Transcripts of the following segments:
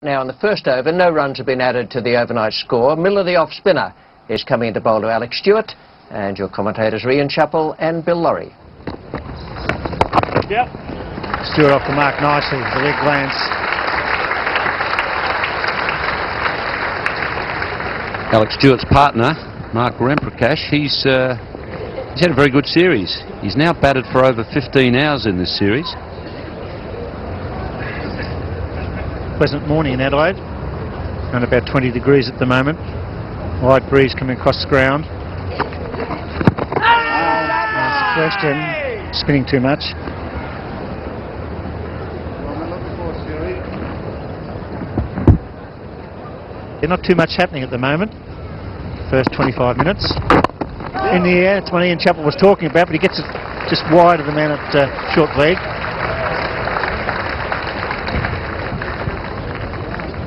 Now in the first over, no runs have been added to the overnight score. Miller, the off-spinner, is coming into bowl to Alec Stewart, and your commentators are Ian Chappell and Bill Laurie. Yep. Stewart off the mark nicely, the leg glance. Alec Stewart's partner, Mark Remprakash, he's had a very good series. He's now batted for over 15 hours in this series. Pleasant morning in Adelaide, around about 20 degrees at the moment. Light breeze coming across the ground. Nice question. Spinning too much. There's not too much happening at the moment. First 25 minutes. In the air, it's what Ian Chappell was talking about, but he gets it just wide of the man at short leg.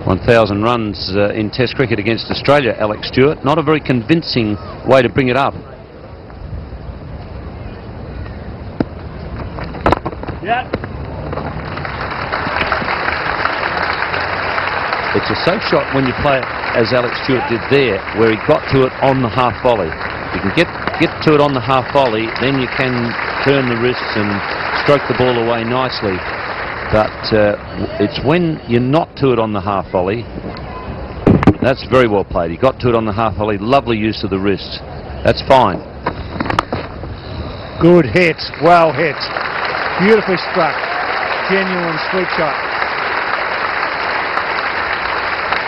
1,000 runs in Test cricket against Australia, Alec Stewart. Not a very convincing way to bring it up. Yeah. It's a safe shot when you play it as Alec Stewart did there, where he got to it on the half volley. You can get to it on the half volley, then you can turn the wrists and stroke the ball away nicely. But it's when you're not to it on the half volley. That's very well played. He got to it on the half volley. Lovely use of the wrists. That's fine. Good hit. Well hit. Beautifully struck. Genuine sweet shot.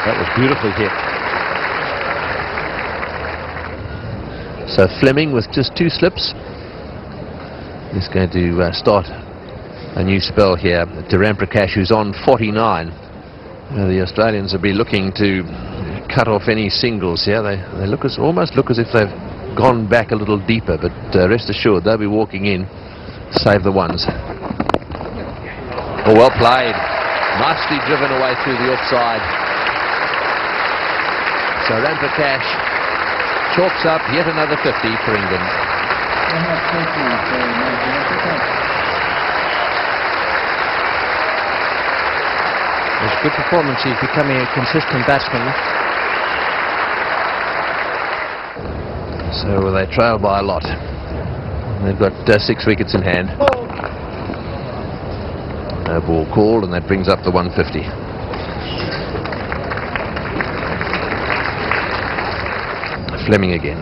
That was beautifully hit. So Fleming with just 2 slips is going to start a new spell here. Ramprakash, who's on 49. The Australians will be looking to cut off any singles here. They almost look as if they've gone back a little deeper, but rest assured they'll be walking in, save the ones. Oh, well played. Nicely driven away through the offside. So Ramprakash chalks up yet another 50 for England. It's a good performance. He's becoming a consistent batsman. So they trail by a lot. They've got 6 wickets in hand. No ball called, and that brings up the 150. Fleming again.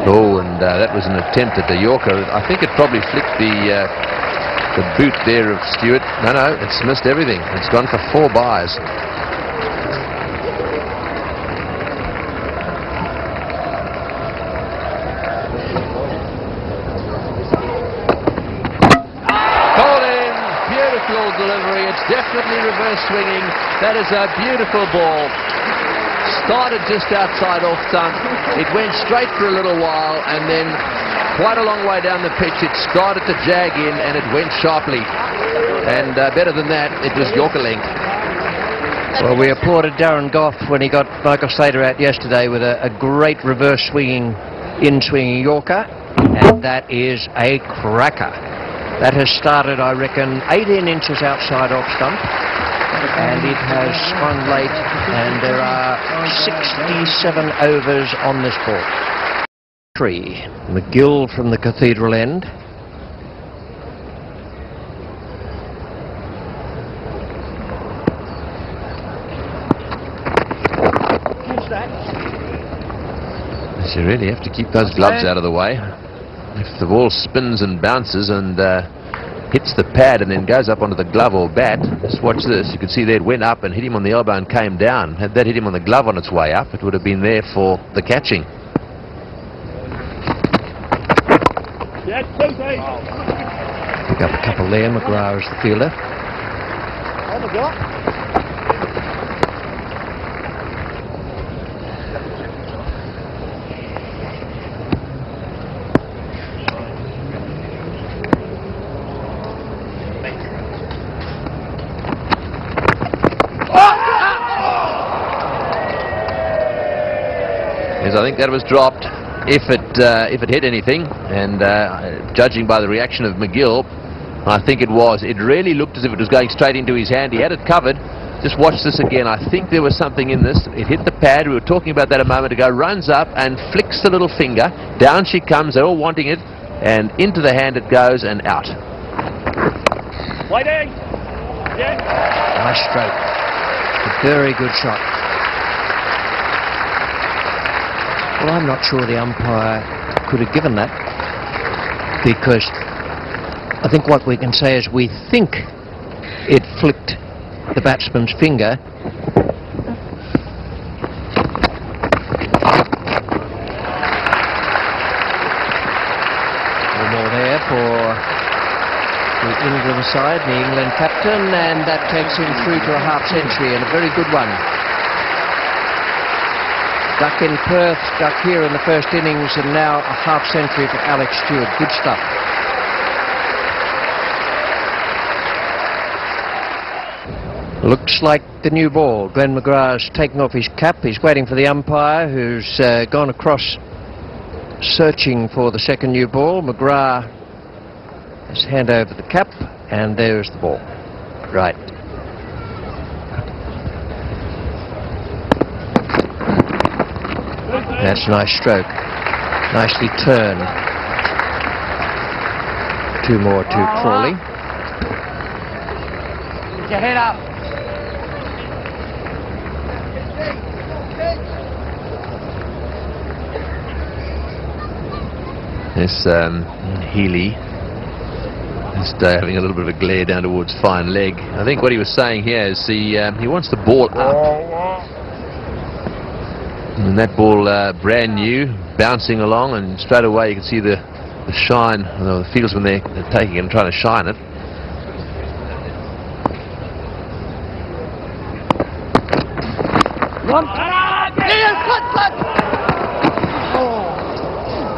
Oh, and that was an attempt at the Yorker. I think it probably flicked the boot there of Stewart. No, it's missed everything. It's gone for 4 byes. Called in. Beautiful delivery. It's definitely reverse swinging. That is a beautiful ball. Started just outside off stump. It went straight for a little while, and then quite a long way down the pitch it started to jag in, and it went sharply. And better than that, it was Yorker length. Well, we applauded Darren Gough when he got Michael Slater out yesterday with a great reverse swinging, in-swinging Yorker, and that is a cracker. That has started, I reckon, 18 inches outside off stump. And it has swung late, and there are 67 overs on this ball. 3. McGill from the Cathedral end. So you really have to keep those gloves out of the way. If the ball spins and bounces and hits the pad and then goes up onto the glove or bat, just watch this. You can see there it went up and hit him on the elbow and came down. Had that hit him on the glove on its way up, it would have been there for the catching. Pick up a couple there. McGrath is the fielder. Yes, I think that was dropped. If it hit anything, and judging by the reaction of McGill, I think it was. It really looked as if it was going straight into his hand. He had it covered, Just watch this again. I think there was something in this. It hit the pad. We were talking about that a moment ago. Runs up and flicks the little finger. Down she comes. They're all wanting it. And into the hand it goes and out. Waiting. Yeah. Nice stroke. A very good shot. Well, I'm not sure the umpire could have given that, because I think what we can say is we think it flicked the batsman's finger. One more there for the England side, the England captain, and that takes him through to a half century, and a very good one. Duck in Perth, duck here in the first innings, and now a half century for Alec Stewart. Good stuff. Looks like the new ball. Glenn McGrath's taking off his cap. He's waiting for the umpire, who's gone across searching for the second new ball. McGrath has hand over the cap, and there's the ball. Right. That's a nice stroke. Nicely turned. Two more to Crawley. Get your head up. This Healy is having a little bit of a glare down towards fine leg. I think what he was saying here is he wants the ball up. And that ball brand new, bouncing along, and straight away you can see the shine, the fields when they're taking it and trying to shine it.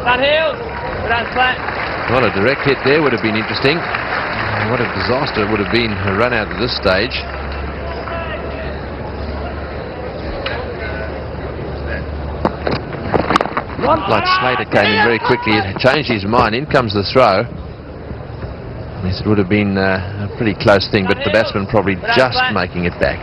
Flat heels. Down flat. Well, a direct hit there would have been interesting. What a disaster it would have been a run out at this stage. Like Slater came in very quickly, it changed his mind. In comes the throw. Yes, it would have been a pretty close thing, but the batsman probably just making it back.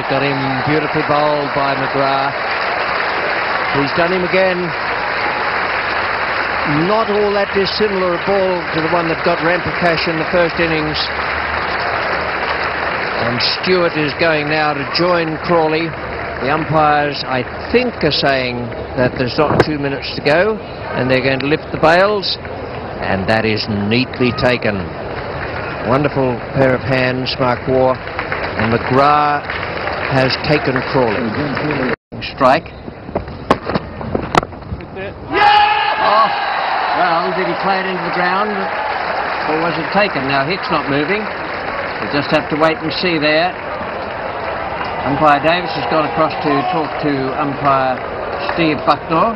Got him beautifully bowled by McGrath. He's done him again. Not all that dissimilar a ball to the one that got Ramprakash in the first innings. And Stewart is going now to join Crawley. The umpires, I think, are saying that there's not 2 minutes to go, and they're going to lift the bails, and that is neatly taken. Wonderful pair of hands, Mark Waugh, and McGrath has taken Crawley. Strike. Oh, well, did he play it into the ground, or was it taken? Now Hick's not moving. We just have to wait and see there. Umpire Davis has gone across to talk to umpire Steve Bucknor.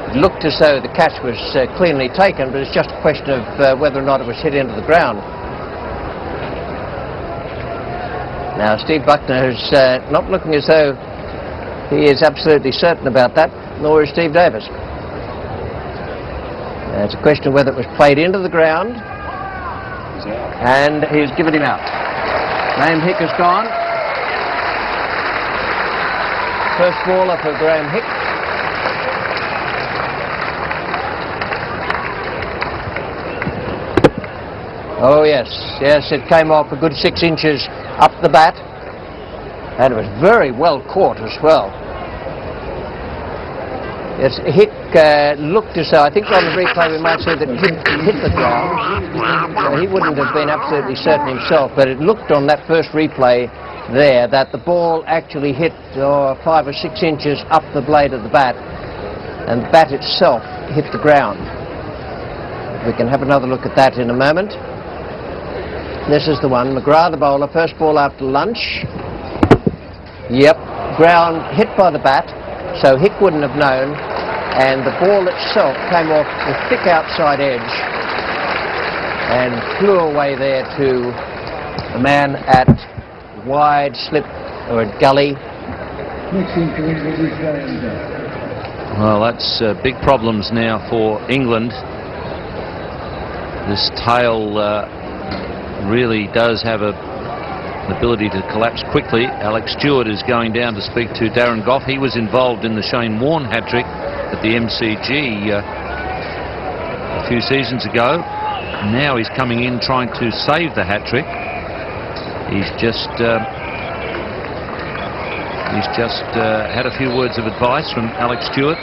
It looked as though the catch was cleanly taken, but it's just a question of whether or not it was hit into the ground. Now, Steve Buckner is not looking as though he is absolutely certain about that, nor is Steve Davis. It's a question of whether it was played into the ground, and he's given him out. Graham Hick has gone. First baller for Graham Hick. Oh yes, yes, it came off a good 6 inches up the bat, and it was very well caught as well. Yes, Hick looked as though, I think on the replay we might say that Hick hit the ground. So he wouldn't have been absolutely certain himself, but it looked on that first replay there that the ball actually hit 5 or 6 inches up the blade of the bat, and the bat itself hit the ground. We can have another look at that in a moment. This is the one, McGrath the bowler, first ball after lunch. Yep, ground hit by the bat, so Hick wouldn't have known, and the ball itself came off the thick outside edge and flew away there to a man at wide slip, or a gully, Well, that's big problems now for England. This tail really does have an ability to collapse quickly. Alec Stewart is going down to speak to Darren Gough. He was involved in the Shane Warne hat-trick at the MCG a few seasons ago. Now he's coming in trying to save the hat-trick. He's just had a few words of advice from Alec Stewart.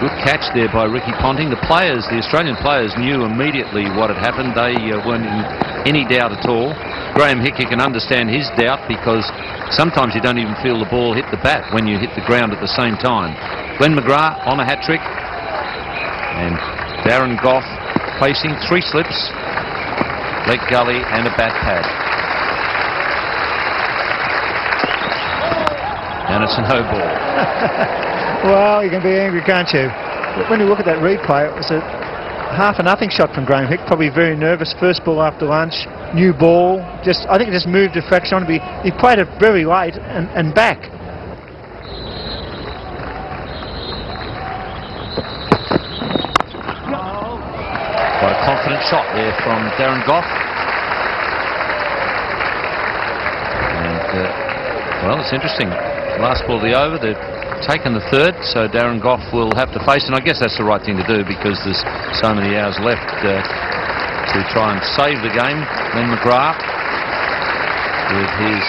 Good catch there by Ricky Ponting. The Australian players knew immediately what had happened. They weren't in any doubt at all. Graham Hickey can understand his doubt because sometimes you don't even feel the ball hit the bat when you hit the ground at the same time. Glenn McGrath on a hat-trick. And Darren Gough facing 3 slips, leg gully and a bat pad. And it's a no ball. Well, you can be angry, can't you? But when you look at that replay, it was a 1-0 shot from Graham Hick. Probably very nervous. First ball after lunch, new ball. I think it just moved a fraction on. He played it very late and back. Quite a confident shot there from Darren Gough. And well, it's interesting. Last ball of the over, they've taken the third, so Darren Gough will have to face, and I guess that's the right thing to do because there's so many hours left to try and save the game. Glenn McGrath with his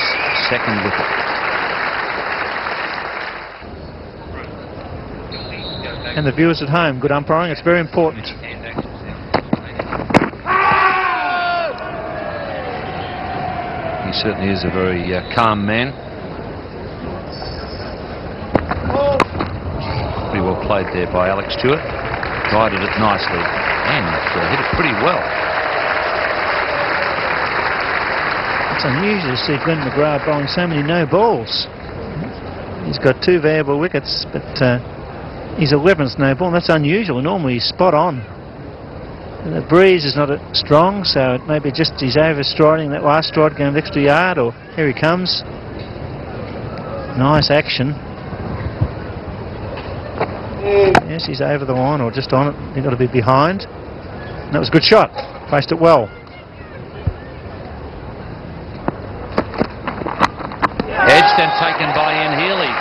second wicket. And the viewers at home, good umpiring, it's very important. He certainly is a very calm man. Pretty well played there by Alec Stewart. Guided it nicely and hit it pretty well. It's unusual to see Glenn McGrath bowling so many no balls. He's got 2 variable wickets, but he's 11th no ball, and that's unusual. Normally he's spot on. And the breeze is not strong, so it may be just he's overstriding that last stride, going an extra yard, or here he comes. Nice action. Yes, he's over the line or just on it. He's got to be behind. And that was a good shot. Placed it well. Edged and taken by Ian Healy.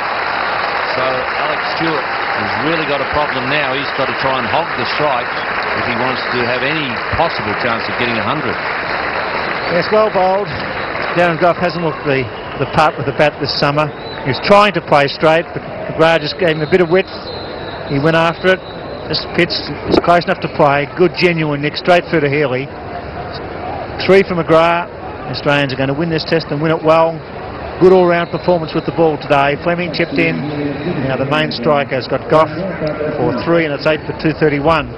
So Alec Stewart has really got a problem now. He's got to try and hog the strike if he wants to have any possible chance of getting 100. Yes, well bowled. Darren Gough hasn't looked the part with the bat this summer. He was trying to play straight, but McGrath just gave him a bit of width. He went after it. This pitch is close enough to play. Good, genuine nick straight through to Healy. 3 for McGrath. The Australians are going to win this test and win it well. Good all-round performance with the ball today. Fleming chipped in. Now the main striker's got Gough for 3, and it's 8 for 231.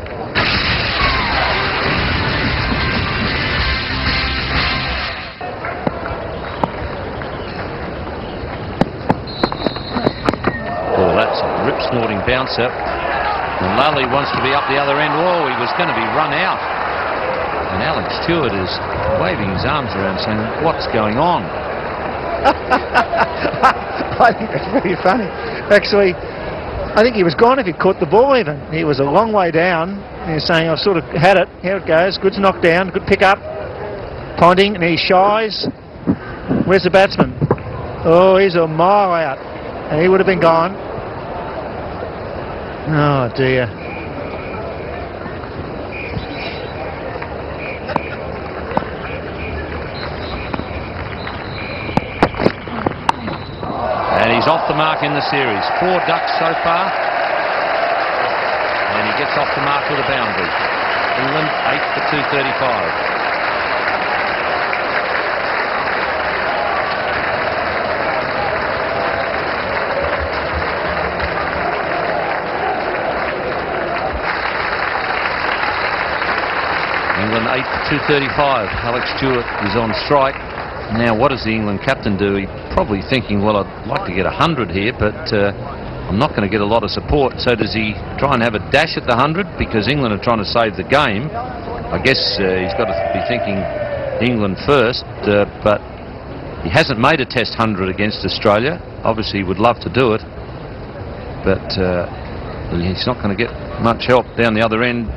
Oh, that's a rip-snorting bouncer. And Lally wants to be up the other end. Oh, he was going to be run out. And Alec Stewart is waving his arms around saying, what's going on? I think that's pretty funny. Actually, I think he was gone if he caught the ball even. He was a long way down. He was saying, I've sort of had it. Here it goes. Good knock down. Good pick up. Ponting, and he shies. Where's the batsman? Oh, he's a mile out. And he would have been gone. Oh, dear. And he's off the mark in the series. 4 ducks so far. And he gets off the mark with a boundary. England 8 for 235. England 8 for 235. Alec Stewart is on strike. Now what does the England captain do? He's probably thinking, well, I'd like to get 100 here, but I'm not going to get a lot of support. So does he try and have a dash at the 100 because England are trying to save the game? I guess he's got to be thinking England first, but he hasn't made a test 100 against Australia. obviously would love to do it, but he's not going to get much help down the other end.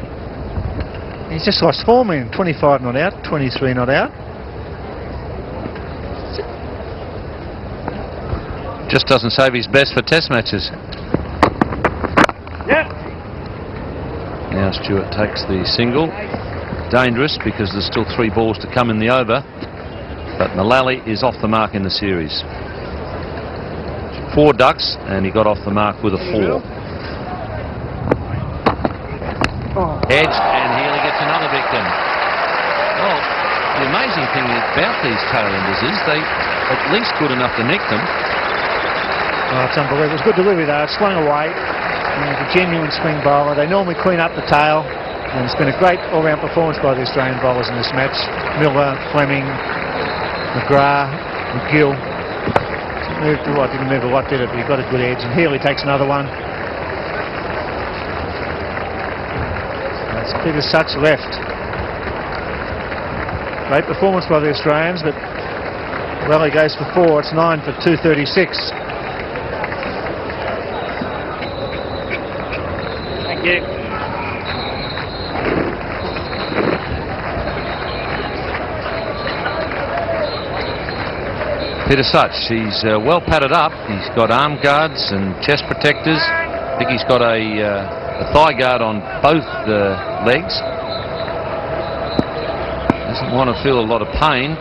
He's just lost form in 25 not out, 23 not out. Just doesn't save his best for test matches. Yep. Now Stewart takes the single. Dangerous because there's still 3 balls to come in the over. But Mullally is off the mark in the series. 4 ducks and he got off the mark with a 4. Edged, and Healy gets another victim. Well, the amazing thing about these tailenders is they at least good enough to nick them. Oh, it's unbelievable. It's good delivery though. It swung away. He's a genuine swing bowler. They normally clean up the tail, and it's been a great all-round performance by the Australian bowlers in this match. Miller, Fleming, McGrath, McGill. Moved a lot, didn't move a lot, did it? But he got a good edge, and Healy takes another one. That's Peter Such left. Great performance by the Australians, but Mullally goes for 4. It's 9 for 236. Thank you. Peter Such, he's well padded up. He's got arm guards and chest protectors. I think he's got a thigh guard on both legs. Doesn't want to feel a lot of pain.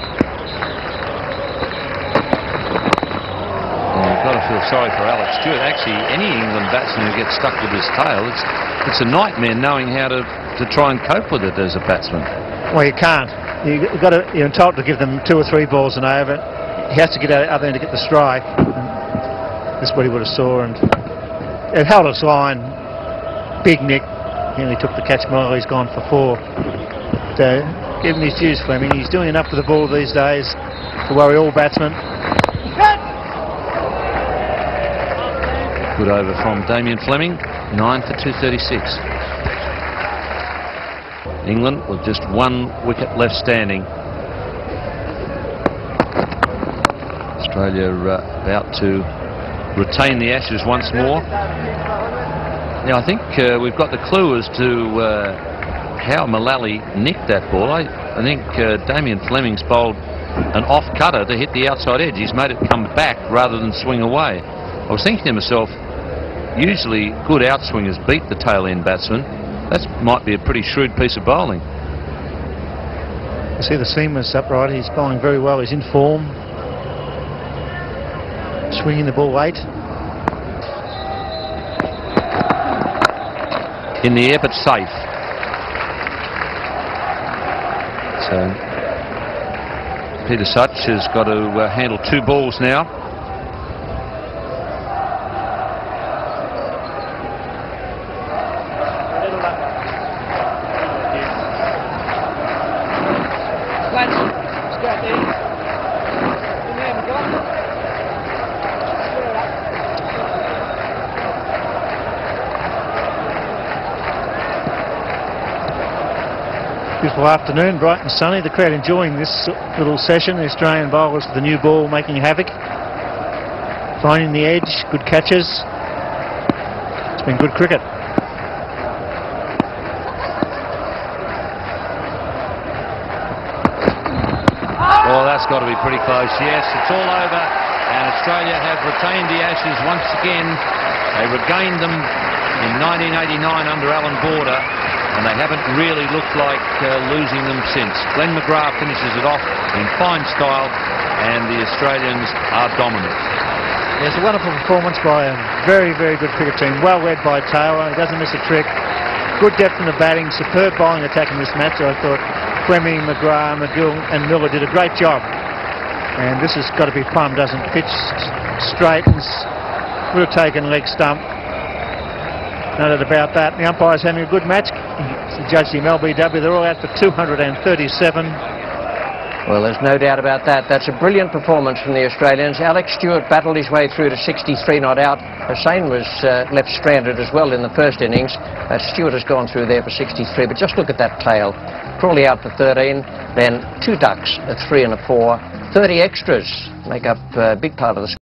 And you've got to feel sorry for Alec Stewart. Actually, any England batsman who gets stuck with his tail, it's a nightmare knowing how to try and cope with it as a batsman. Well, you can't. You're entitled to give them 2 or 3 balls and over. He has to get out the other end to get the strike. This is what he would have saw, and it held its line. Big nick. He only took the catch. Mullally's gone for 4. So give him his dues, Fleming. He's doing enough with the ball these days to worry all batsmen. Good over from Damien Fleming. 9 for 236. England with just 1 wicket left standing. Australia about to retain the Ashes once more. Now I think we've got the clue as to how Mullally nicked that ball. I think Damien Fleming's bowled an off cutter to hit the outside edge. He's made it come back rather than swing away. I was thinking to myself, usually good outswingers beat the tail end batsman. That might be a pretty shrewd piece of bowling. You see the seamers upright. He's bowling very well. He's in form. Swinging the ball late. In the air, but safe. So Peter Such has got to handle 2 balls now. Beautiful afternoon, bright and sunny. The crowd enjoying this little session. The Australian bowlers with the new ball making havoc. Finding the edge, good catches. It's been good cricket. Oh, that's got to be pretty close. Yes, it's all over. And Australia have retained the Ashes once again. They regained them in 1989 under Alan Border. And they haven't really looked like losing them since. Glenn McGrath finishes it off in fine style, and the Australians are dominant. It's a wonderful performance by a very, very good cricket team. Well led by Taylor. He doesn't miss a trick. Good depth in the batting. Superb bowling attack in this match. I thought Fleming, McGrath, McGill and Miller did a great job. And this has got to be plumb, doesn't it? Pitch straight. Would have taken leg stump. No doubt about that. The umpire's having a good match. The judge, the LBW, they're all out for 237. Well, there's no doubt about that. That's a brilliant performance from the Australians. Alec Stewart battled his way through to 63 not out. Hussain was left stranded as well in the first innings. Stewart has gone through there for 63, but just look at that tail. Crawley out for 13, then 2 ducks, a 3 and a 4. 30 extras make up a big part of the score.